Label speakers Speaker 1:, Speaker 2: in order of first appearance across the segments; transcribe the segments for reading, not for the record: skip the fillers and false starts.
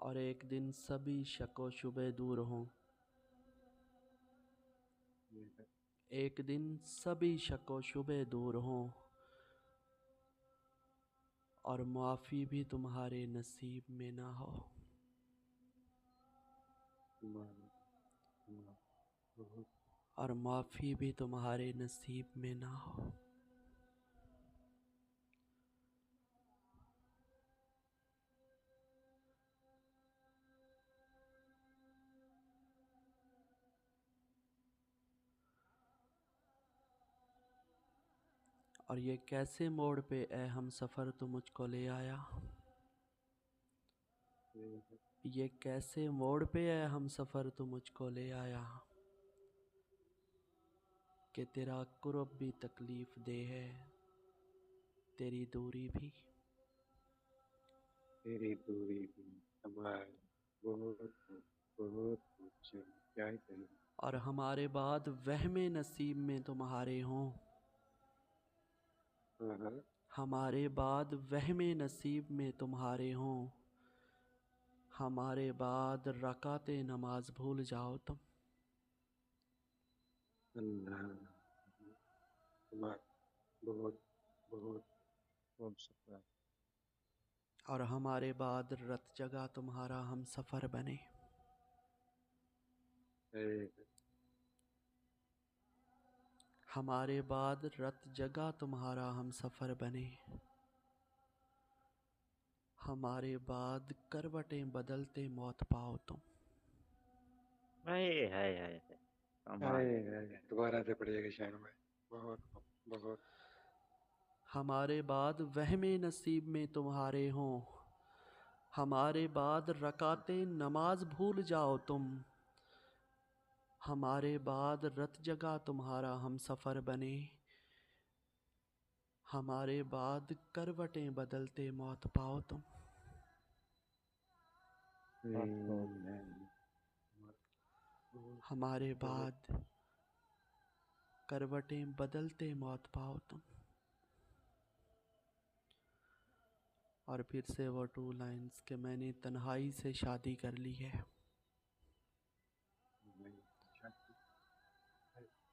Speaker 1: और एक दिन सभी शको शुबे दूर हों। एक दिन सभी शको शुबे दूर हों और माफ़ी भी तुम्हारे नसीब में ना हो। और माफ़ी भी तुम्हारे नसीब में ना हो। और ये कैसे मोड़ पे ए हम सफ़र तू मुझको ले आया। ये कैसे मोड़ पे ए हम सफ़र तू मुझको ले आया कि तेरा कुर्ब भी तकलीफ़ दे है, तेरी दूरी भी।
Speaker 2: तेरी दूरी भी हमारी बहुत बहुत कुछ क्या ही कहें।
Speaker 1: और हमारे बाद वहमे नसीब में तुम्हारे हों।
Speaker 2: हाँ हाँ।
Speaker 1: हमारे बाद वहमे नसीब में तुम्हारे हों। हमारे बाद रकाते नमाज भूल जाओ तुम।
Speaker 2: अल्लाह हमारा बहुत बहुत बहुत शुक्र
Speaker 1: और हमारे बाद रत जगह तुम्हारा हम सफ़र बने।
Speaker 2: है।
Speaker 1: हमारे बाद रत जगह तुम्हारा हम सफ़र बने। हमारे बाद करवटें बदलते मौत पाओ तुम।
Speaker 3: है कमाल।
Speaker 2: दोबारा से पड़ेगा शान में। बहुत बहुत
Speaker 1: हमारे बाद वहमे नसीब में तुम्हारे हों। हमारे बाद रकाते नमाज भूल जाओ तुम। हमारे बाद रत जगह तुम्हारा हम सफ़र बने। हमारे बाद करवटें बदलते मौत पाओ तुम। हमारे
Speaker 2: बहुत
Speaker 1: बाद करवटें बदलते मौत पाओ तुम। और फिर से वो 2 लाइन्स के मैंने तन्हाई से शादी कर ली है।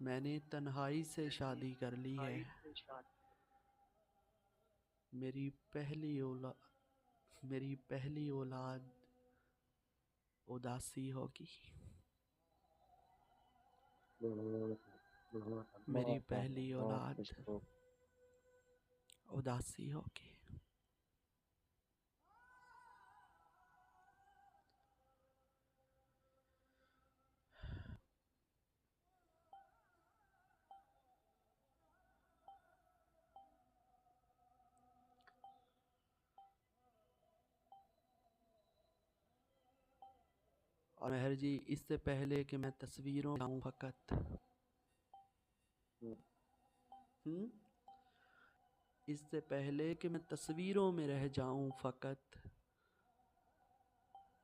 Speaker 1: मैंने तन्हाई से शादी कर ली है। मेरी पहली औलाद उदासी होगी।
Speaker 2: बहुत बहुत
Speaker 1: मेरी पहली औलाद उदासी होगी। और मेहर जी, इससे पहले कि मैं तस्वीरों में आऊं फ़कत इससे पहले कि मैं तस्वीरों में रह जाऊं फ़कत,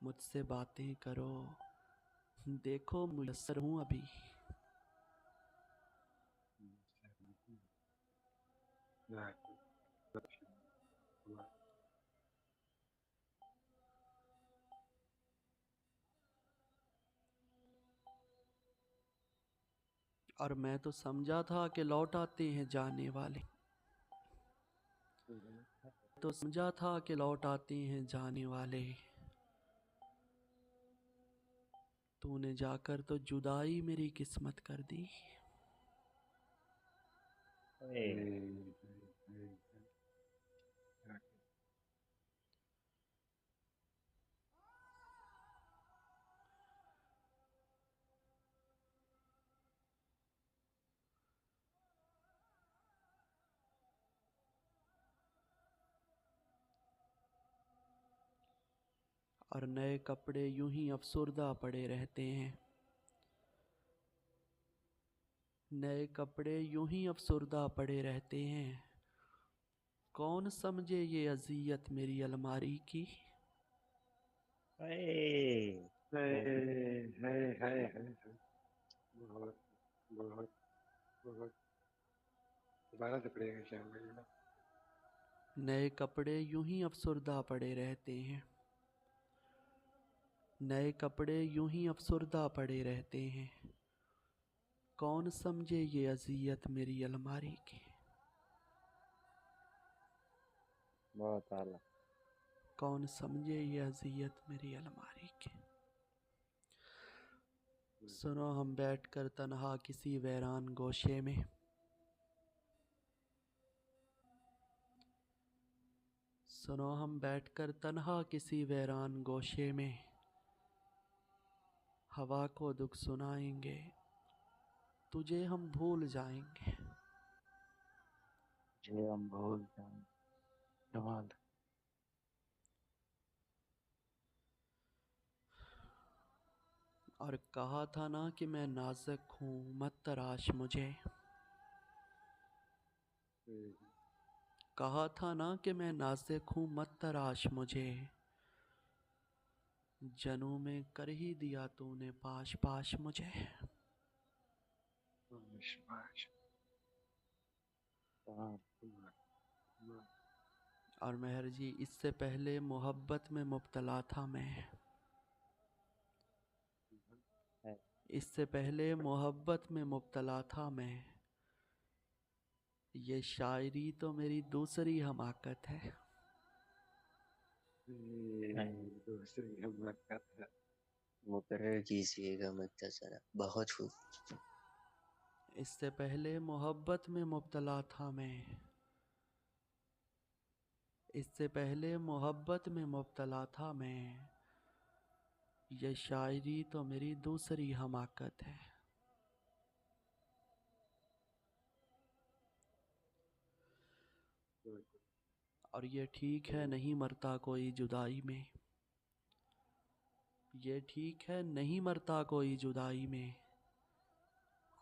Speaker 1: मुझसे बातें करो, देखो मुयस्सर हूँ अभी। और मैं तो समझा था कि लौट आते हैं जाने वाले। तो समझा था कि लौट आते हैं जाने वाले। तूने जाकर तो जुदाई मेरी किस्मत कर दी। और नए कपड़े यूं ही अफसुर्दा पड़े रहते हैं। नए कपड़े यूं ही अफसुर्दा पड़े रहते हैं। कौन समझे ये अज़ियत मेरी अलमारी की।
Speaker 2: बहुत बहुत बहुत दोबारा से पड़ेगा शान में।
Speaker 1: नए कपड़े यूं ही अफसुर्दा पड़े रहते हैं। नए कपड़े यूं ही अफसुर्दा पड़े रहते हैं। कौन समझे ये अजियत मेरी अलमारी की।
Speaker 3: बहुत आला।
Speaker 1: कौन समझे ये अजियत मेरी अलमारी की। सुनो हम बैठकर तन्हा किसी वैरान गोशे में। सुनो हम बैठकर तन्हा किसी वैरान गोशे में। हवा को दुख सुनाएंगे, तुझे हम भूल जाएंगे।
Speaker 3: जे हम भूल जाएं। कमाल।
Speaker 1: और कहा था ना कि मैं नाजुक हूँ मत तराश मुझे। कहा था ना कि मैं नाजुक हूँ मत तराश मुझे। जनू में कर ही दिया तूने पाश पाश मुझे। और मेहर जी इससे पहले मोहब्बत में मुब्तला था मैं। इससे पहले मोहब्बत में मुब्तला था मैं। ये शायरी तो मेरी दूसरी हमाकत है।
Speaker 2: दूसरी हमाकत है।
Speaker 4: मुकर्रर कीजिएगा मुख्तसरा, बहुत खूब।
Speaker 1: इससे पहले मोहब्बत में मुब्तला था मैं। इससे पहले मोहब्बत में मुब्तला था मैं। ये शायरी तो मेरी दूसरी हमाकत है। और ये ठीक है नहीं मरता कोई जुदाई में। ये ठीक है नहीं मरता कोई जुदाई में।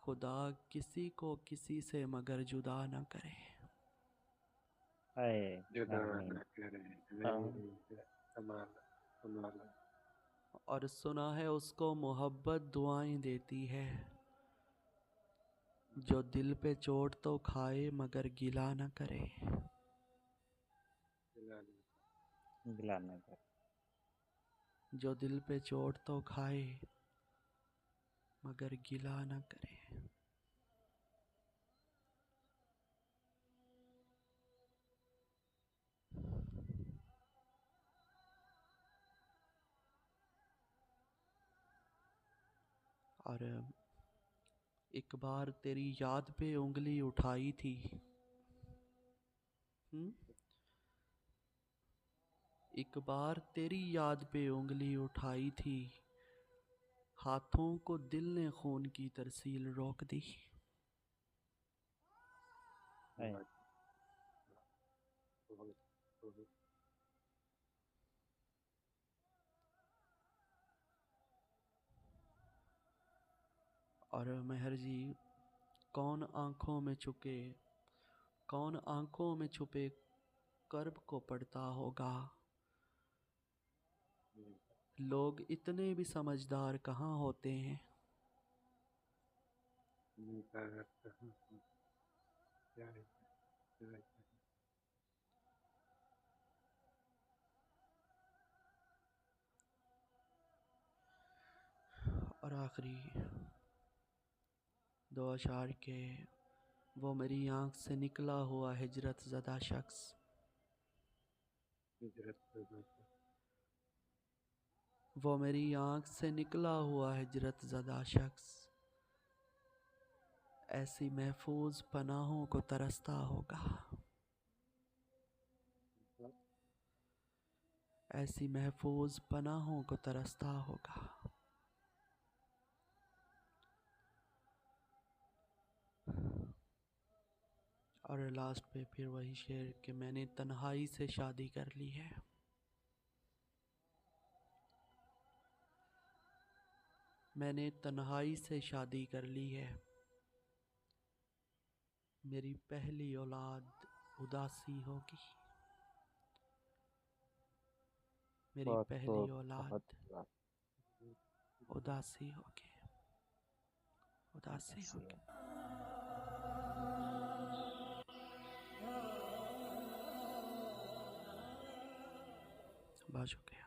Speaker 1: खुदा किसी को किसी से मगर जुदा न करे।
Speaker 2: जुदा
Speaker 3: आमीन।
Speaker 2: न करे। कमाल कमाल।
Speaker 1: और सुना है उसको मोहब्बत दुआएं देती है। जो दिल पे चोट तो खाए मगर गिला न करे।
Speaker 3: गिला न कर।
Speaker 1: जो दिल पे चोट तो खाए मगर गिला न करे। और एक बार तेरी याद पे उंगली उठाई थी। एक बार तेरी याद पे उंगली उठाई थी। हाथों को दिल ने खून की तरसील रोक दी। और मेहर जी कौन आंखों में छुपे कर्ब को पढ़ता होगा। लोग इतने भी समझदार कहाँ होते हैं। और आखिरी दो अशार के वो मेरी आँख से निकला हुआ हिजरत ज़दा शख्स। वो मेरी आँख से निकला हुआ हिजरत ज़दा शख्स। ऐसी महफूज पनाहों को तरसता होगा। ऐसी महफूज पनाहों को तरसता होगा। और लास्ट पे फिर वही शेर कि मैंने तन्हाई से शादी कर ली है। मैंने तन्हाई से शादी कर ली है। मेरी पहली औलाद उदासी होगी। मेरी
Speaker 3: बहुत
Speaker 1: पहली
Speaker 3: खूब,
Speaker 1: औलाद
Speaker 3: बहुत
Speaker 1: उदासी होगी। उदासी
Speaker 3: अच्छी
Speaker 1: होगी।
Speaker 3: है।
Speaker 1: बहुत शुक्रिया।